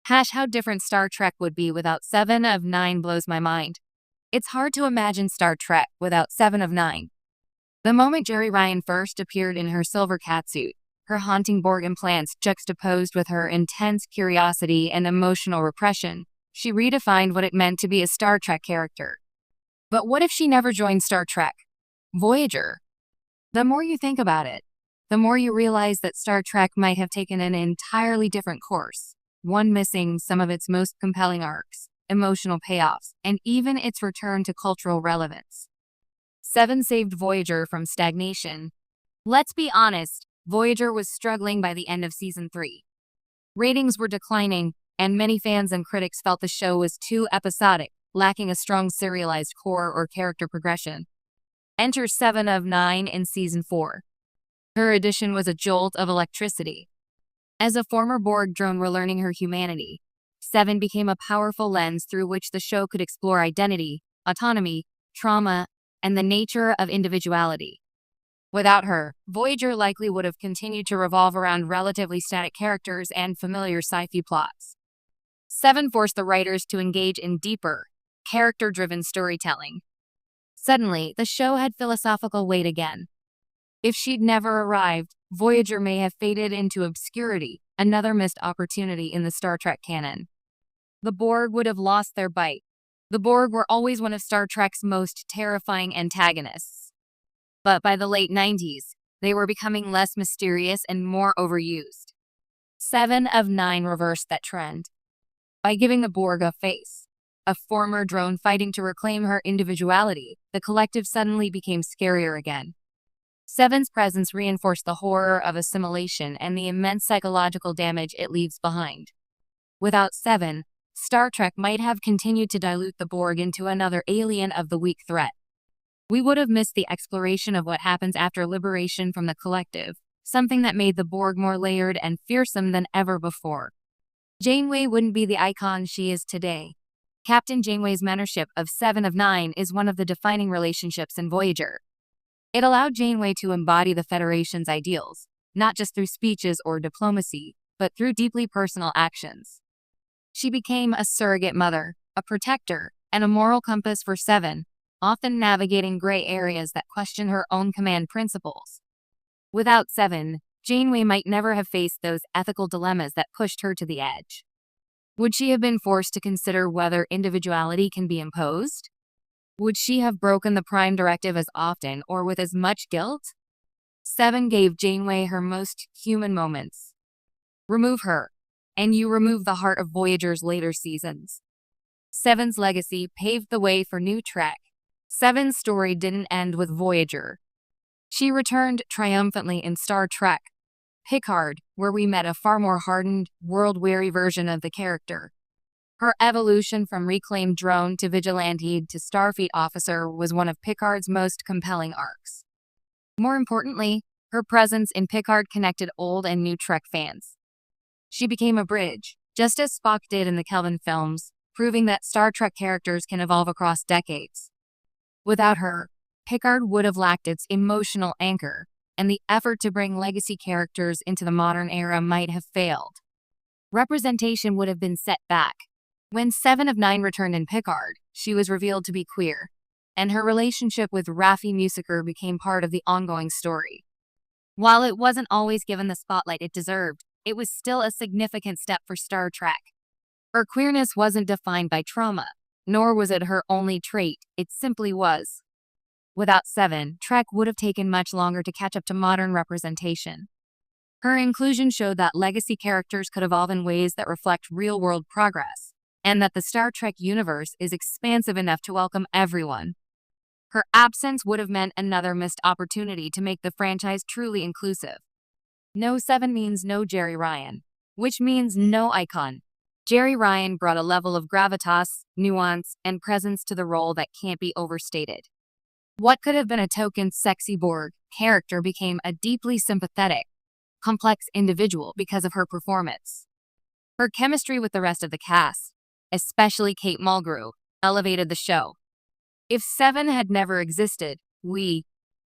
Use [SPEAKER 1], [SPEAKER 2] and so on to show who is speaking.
[SPEAKER 1] How different Star Trek would be without Seven of Nine blows my mind. It's hard to imagine Star Trek without Seven of Nine. The moment Jerry Ryan first appeared in her silver catsuit, her haunting Borg implants juxtaposed with her intense curiosity and emotional repression, she redefined what it meant to be a Star Trek character. But what if she never joined Star Trek? Voyager. The more you think about it, the more you realize that Star Trek might have taken an entirely different course, one missing some of its most compelling arcs, emotional payoffs, and even its return to cultural relevance. Seven saved Voyager from stagnation. Let's be honest, Voyager was struggling by the end of Season 3. Ratings were declining, and many fans and critics felt the show was too episodic, lacking a strong serialized core or character progression. Enter Seven of Nine in Season 4. Her addition was a jolt of electricity. As a former Borg drone relearning her humanity, Seven became a powerful lens through which the show could explore identity, autonomy, trauma, and the nature of individuality. Without her, Voyager likely would have continued to revolve around relatively static characters and familiar sci-fi plots. Seven forced the writers to engage in deeper, character-driven storytelling. Suddenly, the show had philosophical weight again. If she'd never arrived, Voyager may have faded into obscurity, another missed opportunity in the Star Trek canon. The Borg would have lost their bite. The Borg were always one of Star Trek's most terrifying antagonists. But by the late 90s, they were becoming less mysterious and more overused. Seven of Nine reversed that trend by giving the Borg a face. A former drone fighting to reclaim her individuality, the collective suddenly became scarier again. Seven's presence reinforced the horror of assimilation and the immense psychological damage it leaves behind. Without Seven, Star Trek might have continued to dilute the Borg into another alien of the weak threat. We would have missed the exploration of what happens after liberation from the collective, something that made the Borg more layered and fearsome than ever before. Janeway wouldn't be the icon she is today. Captain Janeway's mentorship of Seven of Nine is one of the defining relationships in Voyager. It allowed Janeway to embody the Federation's ideals, not just through speeches or diplomacy, but through deeply personal actions. She became a surrogate mother, a protector, and a moral compass for Seven, often navigating gray areas that question her own command principles. Without Seven, Janeway might never have faced those ethical dilemmas that pushed her to the edge. Would she have been forced to consider whether individuality can be imposed? Would she have broken the Prime Directive as often or with as much guilt? Seven gave Janeway her most human moments. Remove her, and you remove the heart of Voyager's later seasons. Seven's legacy paved the way for new Trek. Seven's story didn't end with Voyager. She returned triumphantly in Star Trek Picard, where we met a far more hardened, world-weary version of the character. Her evolution from reclaimed drone to vigilante to Starfleet officer was one of Picard's most compelling arcs. More importantly, her presence in Picard connected old and new Trek fans. She became a bridge, just as Spock did in the Kelvin films, proving that Star Trek characters can evolve across decades. Without her, Picard would have lacked its emotional anchor, and the effort to bring legacy characters into the modern era might have failed. Representation would have been set back. When Seven of Nine returned in Picard, she was revealed to be queer, and her relationship with Raffi Musiker became part of the ongoing story. While it wasn't always given the spotlight it deserved, it was still a significant step for Star Trek. Her queerness wasn't defined by trauma, nor was it her only trait, it simply was. Without Seven, Trek would have taken much longer to catch up to modern representation. Her inclusion showed that legacy characters could evolve in ways that reflect real-world progress, and that the Star Trek universe is expansive enough to welcome everyone. Her absence would have meant another missed opportunity to make the franchise truly inclusive. No Seven means no Jerry Ryan, which means no icon. Jerry Ryan brought a level of gravitas, nuance, and presence to the role that can't be overstated. What could have been a token sexy Borg character became a deeply sympathetic, complex individual because of her performance. Her chemistry with the rest of the cast, especially Kate Mulgrew, elevated the show. If Seven had never existed, we,